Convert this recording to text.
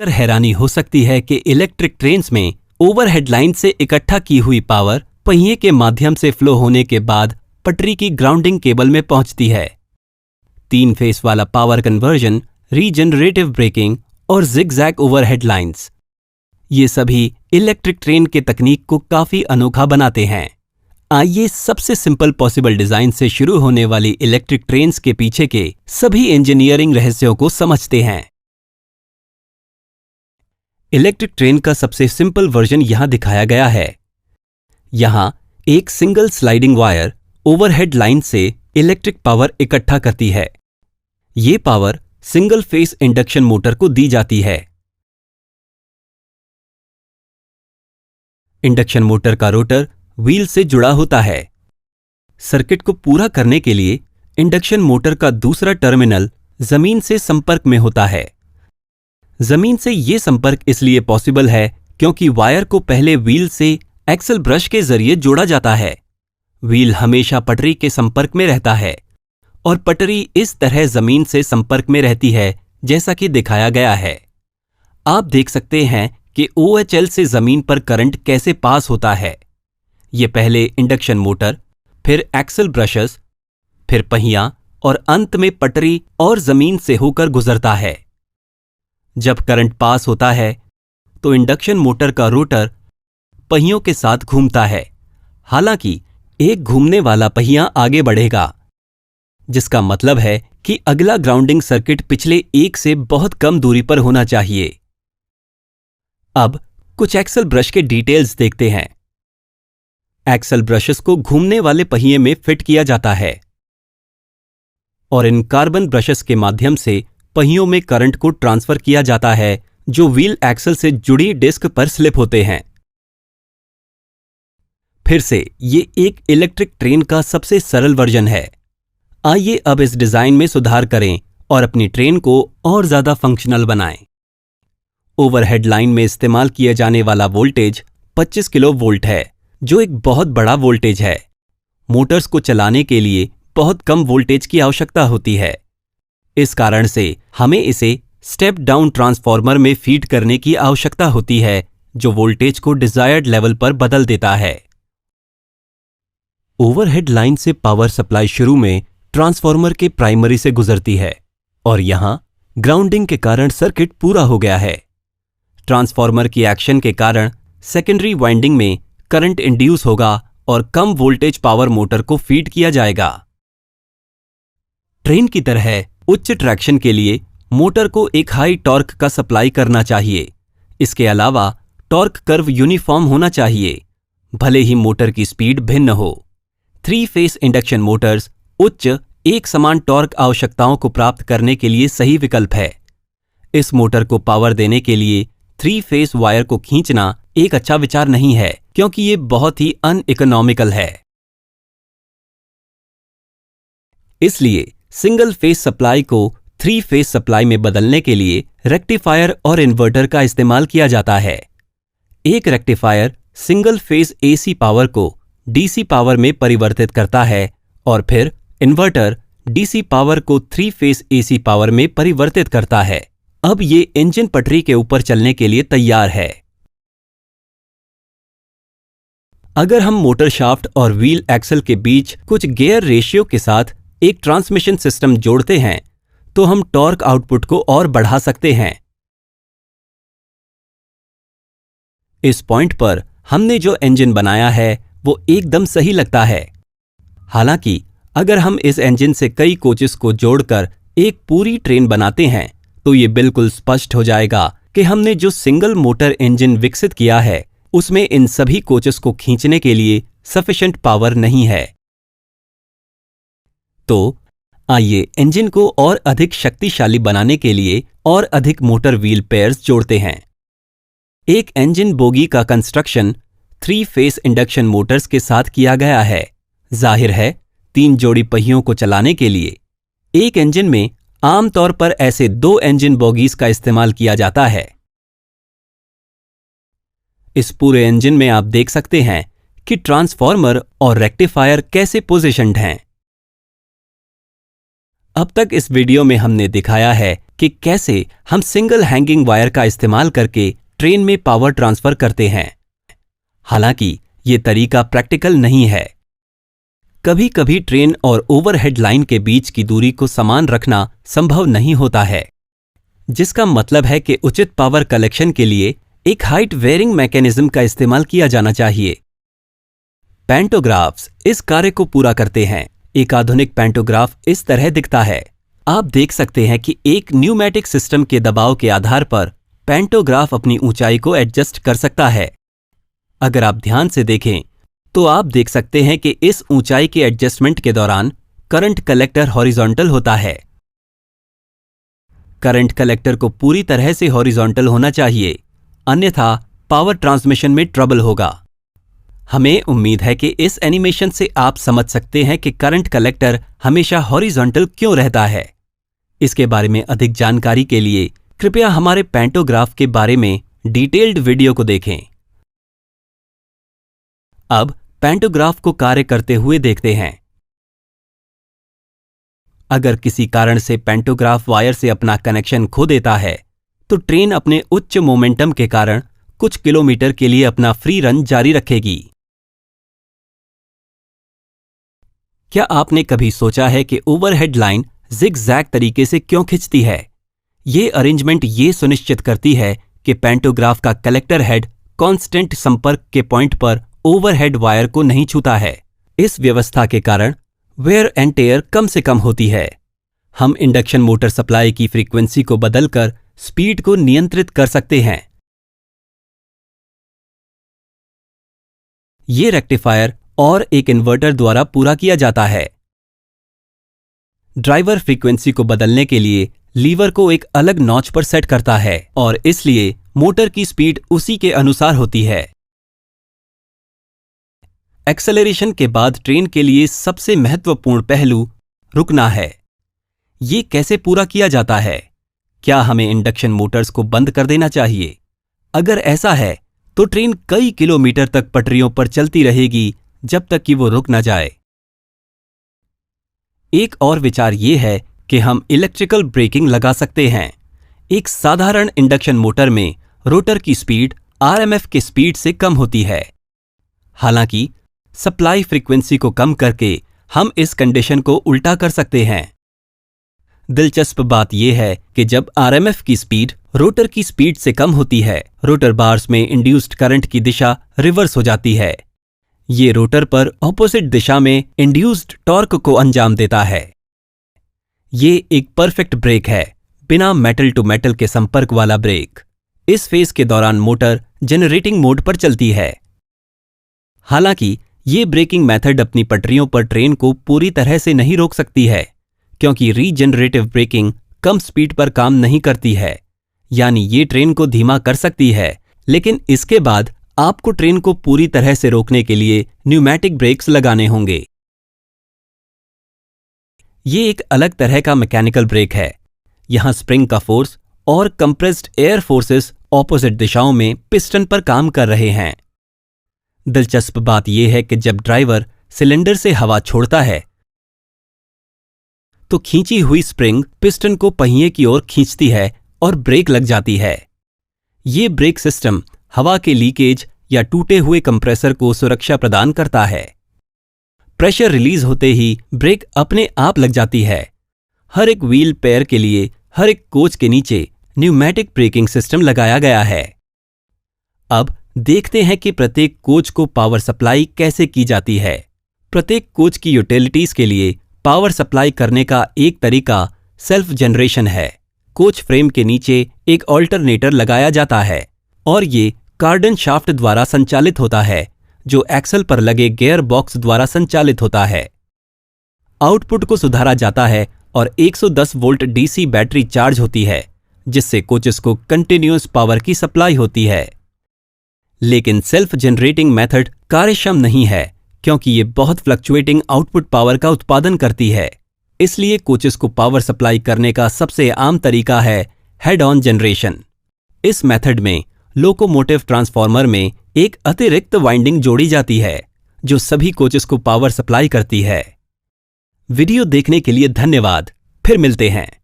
कर हैरानी हो सकती है कि इलेक्ट्रिक ट्रेन्स में ओवरहेड लाइन से इकट्ठा की हुई पावर पहिए के माध्यम से फ्लो होने के बाद पटरी की ग्राउंडिंग केबल में पहुंचती है। 3 फेस वाला पावर कन्वर्जन, रीजनरेटिव ब्रेकिंग और जिगजैग ओवरहेड लाइंस, ये सभी इलेक्ट्रिक ट्रेन के तकनीक को काफी अनोखा बनाते हैं। आइए सबसे सिंपल पॉसिबल डिजाइन से शुरू होने वाली इलेक्ट्रिक ट्रेन्स के पीछे के सभी इंजीनियरिंग रहस्यों को समझते हैं। इलेक्ट्रिक ट्रेन का सबसे सिंपल वर्जन यहां दिखाया गया है। यहां एक single sliding wire overhead line से इलेक्ट्रिक पावर इकट्ठा करती है। ये power single phase induction motor को दी जाती है। इंडक्शन मोटर का रोटर व्हील से जुड़ा होता है। सर्किट को पूरा करने के लिए इंडक्शन मोटर का दूसरा टर्मिनल जमीन से संपर्क में होता है। जमीन से यह संपर्क इसलिए पॉसिबल है क्योंकि वायर को पहले व्हील से एक्सल ब्रश के जरिए जोड़ा जाता है। व्हील हमेशा पटरी के संपर्क में रहता है और पटरी इस तरह जमीन से संपर्क में रहती है जैसा कि दिखाया गया है। आप देख सकते हैं कि OHL से जमीन पर करंट कैसे पास होता है। यह पहले इंडक्शन मोटर, फिर एक्सल ब्रशेस, फिर पहिया और अंत में पटरी और जमीन से होकर गुजरता है। जब करंट पास होता है तो इंडक्शन मोटर का रोटर पहियों के साथ घूमता है। हालांकि एक घूमने वाला पहिया आगे बढ़ेगा, जिसका मतलब है कि अगला ग्राउंडिंग सर्किट पिछले एक से बहुत कम दूरी पर होना चाहिए। अब कुछ एक्सल ब्रश के डिटेल्स देखते हैं। एक्सल ब्रशेस को घूमने वाले पहिए में फिट किया जाता है और इन कार्बन ब्रशेस के माध्यम से पहियों में करंट को ट्रांसफर किया जाता है जो व्हील एक्सल से जुड़ी डिस्क पर स्लिप होते हैं। फिर से ये एक इलेक्ट्रिक ट्रेन का सबसे सरल वर्जन है। आइए अब इस डिजाइन में सुधार करें और अपनी ट्रेन को और ज्यादा फंक्शनल बनाएं। ओवरहेड लाइन में इस्तेमाल किए जाने वाला वोल्टेज 25 किलो वोल्ट है, जो एक बहुत बड़ा वोल्टेज है। मोटर्स को चलाने के लिए बहुत कम वोल्टेज की आवश्यकता होती है। इस कारण से हमें इसे स्टेप डाउन ट्रांसफार्मर में फीड करने की आवश्यकता होती है, जो वोल्टेज को डिजायर्ड लेवल पर बदल देता है। ओवरहेड लाइन से पावर सप्लाई शुरू में ट्रांसफार्मर के प्राइमरी से गुजरती है और यहां ग्राउंडिंग के कारण सर्किट पूरा हो गया है। ट्रांसफार्मर की एक्शन के कारण सेकेंडरी वाइंडिंग में करंट इंड्यूस होगा और कम वोल्टेज पावर मोटर को फीड किया जाएगा। ट्रेन की तरह उच्च ट्रैक्शन के लिए मोटर को एक हाई टॉर्क का सप्लाई करना चाहिए। इसके अलावा टॉर्क कर्व यूनिफॉर्म होना चाहिए, भले ही मोटर की स्पीड भिन्न हो। 3 फेस इंडक्शन मोटर्स उच्च एक समान टॉर्क आवश्यकताओं को प्राप्त करने के लिए सही विकल्प है। इस मोटर को पावर देने के लिए 3 फेस वायर को खींचना एक अच्छा विचार नहीं है, क्योंकि ये बहुत ही अनइकोनॉमिकल है। इसलिए सिंगल फेस सप्लाई को 3 फेस सप्लाई में बदलने के लिए रेक्टिफायर और इन्वर्टर का इस्तेमाल किया जाता है। एक rectifier single phase AC power को DC पावर में परिवर्तित करता है और फिर इन्वर्टर DC पावर को 3 फेस AC पावर में परिवर्तित करता है। अब ये इंजन पटरी के ऊपर चलने के लिए तैयार है। अगर हम मोटर शाफ्ट और व्हील एक्सल के बीच कुछ गियर रेशियो के साथ एक ट्रांसमिशन सिस्टम जोड़ते हैं तो हम टॉर्क आउटपुट को और बढ़ा सकते हैं। इस पॉइंट पर हमने जो इंजन बनाया है वो एकदम सही लगता है। हालांकि अगर हम इस इंजन से कई कोचेस को जोड़कर एक पूरी ट्रेन बनाते हैं तो ये बिल्कुल स्पष्ट हो जाएगा कि हमने जो सिंगल मोटर इंजन विकसित किया है उसमें इन सभी कोचेस को खींचने के लिए सफिशिएंट पावर नहीं है। तो आइए इंजन को और अधिक शक्तिशाली बनाने के लिए और अधिक मोटर व्हील पेयर्स जोड़ते हैं। एक इंजन बोगी का कंस्ट्रक्शन 3 फेस इंडक्शन मोटर्स के साथ किया गया है। जाहिर है 3 जोड़ी पहियों को चलाने के लिए एक इंजन में आमतौर पर ऐसे 2 इंजन बोगीज का इस्तेमाल किया जाता है। इस पूरे इंजन में आप देख सकते हैं कि ट्रांसफार्मर और रेक्टिफायर कैसे पोजीशन्ड हैं। अब तक इस वीडियो में हमने दिखाया है कि कैसे हम सिंगल हैंगिंग वायर का इस्तेमाल करके ट्रेन में पावर ट्रांसफर करते हैं। हालांकि ये तरीका प्रैक्टिकल नहीं है। कभी कभी ट्रेन और ओवरहेड लाइन के बीच की दूरी को समान रखना संभव नहीं होता है, जिसका मतलब है कि उचित पावर कलेक्शन के लिए एक हाइट वेयरिंग मैकेनिज्म का इस्तेमाल किया जाना चाहिए। पैंटोग्राफ्स इस कार्य को पूरा करते हैं। एक आधुनिक पैंटोग्राफ इस तरह दिखता है। आप देख सकते हैं कि एक न्यूमैटिक सिस्टम के दबाव के आधार पर पैंटोग्राफ अपनी ऊंचाई को एडजस्ट कर सकता है। अगर आप ध्यान से देखें तो आप देख सकते हैं कि इस ऊंचाई के एडजस्टमेंट के दौरान करंट कलेक्टर हॉरिजॉन्टल होता है। करंट कलेक्टर को पूरी तरह से हॉरिजॉन्टल होना चाहिए, अन्यथा पावर ट्रांसमिशन में ट्रबल होगा। हमें उम्मीद है कि इस एनिमेशन से आप समझ सकते हैं कि करंट कलेक्टर हमेशा हॉरिजॉन्टल क्यों रहता है। इसके बारे में अधिक जानकारी के लिए कृपया हमारे पैंटोग्राफ के बारे में डिटेल्ड वीडियो को देखें। अब पैंटोग्राफ को कार्य करते हुए देखते हैं। अगर किसी कारण से पैंटोग्राफ वायर से अपना कनेक्शन खो देता है तो ट्रेन अपने उच्च मोमेंटम के कारण कुछ किलोमीटर के लिए अपना फ्री रन जारी रखेगी। क्या आपने कभी सोचा है कि ओवरहेड लाइन जिग-जैग तरीके से क्यों खिंचती है? ये अरेंजमेंट ये सुनिश्चित करती है कि पैंटोग्राफ का कलेक्टर हेड कांस्टेंट संपर्क के पॉइंट पर ओवरहेड वायर को नहीं छूता है। इस व्यवस्था के कारण वेयर एंड टेयर कम से कम होती है। हम इंडक्शन मोटर सप्लाई की फ्रीक्वेंसी को बदलकर स्पीड को नियंत्रित कर सकते हैं। ये रेक्टिफायर और एक इन्वर्टर द्वारा पूरा किया जाता है। ड्राइवर फ्रीक्वेंसी को बदलने के लिए लीवर को एक अलग नॉच पर सेट करता है और इसलिए मोटर की स्पीड उसी के अनुसार होती है। एक्सेलरेशन के बाद ट्रेन के लिए सबसे महत्वपूर्ण पहलू रुकना है। ये कैसे पूरा किया जाता है? क्या हमें इंडक्शन मोटर्स को बंद कर देना चाहिए? अगर ऐसा है तो ट्रेन कई किलोमीटर तक पटरियों पर चलती रहेगी जब तक कि वो रुक न जाए। एक और विचार ये है कि हम इलेक्ट्रिकल ब्रेकिंग लगा सकते हैं। एक साधारण इंडक्शन मोटर में रोटर की स्पीड आरएमएफ की स्पीड से कम होती है। हालांकि सप्लाई फ्रीक्वेंसी को कम करके हम इस कंडीशन को उल्टा कर सकते हैं। दिलचस्प बात यह है कि जब आरएमएफ की स्पीड रोटर की स्पीड से कम होती है, रोटर बार्स में इंड्यूस्ड करंट की दिशा रिवर्स हो जाती है। ये रोटर पर ऑपोजिट दिशा में इंड्यूस्ड टॉर्क को अंजाम देता है। ये एक परफेक्ट ब्रेक है, बिना मेटल टू मेटल के संपर्क वाला ब्रेक। इस फेज के दौरान मोटर जनरेटिंग मोड पर चलती है। हालांकि ये ब्रेकिंग मेथड अपनी पटरियों पर ट्रेन को पूरी तरह से नहीं रोक सकती है, क्योंकि रीजनरेटिव ब्रेकिंग कम स्पीड पर काम नहीं करती है। यानी ये ट्रेन को धीमा कर सकती है, लेकिन इसके बाद आपको ट्रेन को पूरी तरह से रोकने के लिए न्यूमैटिक ब्रेक्स लगाने होंगे। ये एक अलग तरह का मैकेनिकल ब्रेक है। यहां स्प्रिंग का फोर्स और कंप्रेस्ड एयर फोर्सेस ऑपोजिट दिशाओं में पिस्टन पर काम कर रहे हैं। दिलचस्प बात यह है कि जब ड्राइवर सिलेंडर से हवा छोड़ता है तो खींची हुई स्प्रिंग पिस्टन को पहिए की ओर खींचती है और ब्रेक लग जाती है। ये ब्रेक सिस्टम हवा के लीकेज या टूटे हुए कंप्रेसर को सुरक्षा प्रदान करता है। प्रेशर रिलीज होते ही ब्रेक अपने आप लग जाती है। हर एक व्हील पेयर के लिए हर एक कोच के नीचे न्यूमैटिक ब्रेकिंग सिस्टम लगाया गया है। अब देखते हैं कि प्रत्येक कोच को पावर सप्लाई कैसे की जाती है। प्रत्येक कोच की यूटिलिटीज के लिए पावर सप्लाई करने का एक तरीका सेल्फ जनरेशन है। कोच फ्रेम के नीचे एक ऑल्टरनेटर लगाया जाता है और ये कार्डन शाफ्ट द्वारा संचालित होता है, जो एक्सल पर लगे गियर बॉक्स द्वारा संचालित होता है। आउटपुट को सुधारा जाता है और 110 वोल्ट डीसी बैटरी चार्ज होती है, जिससे कोचेस को कंटिन्यूअस पावर की सप्लाई होती है। लेकिन सेल्फ जनरेटिंग मेथड कार्यक्षम नहीं है, क्योंकि ये बहुत फ्लक्चुएटिंग आउटपुट पावर का उत्पादन करती है। इसलिए कोचेस को पावर सप्लाई करने का सबसे आम तरीका है हेड ऑन जनरेशन। इस मेथड में लोकोमोटिव ट्रांसफार्मर में एक अतिरिक्त वाइंडिंग जोड़ी जाती है, जो सभी कोचेस को पावर सप्लाई करती है। वीडियो देखने के लिए धन्यवाद। फिर मिलते हैं।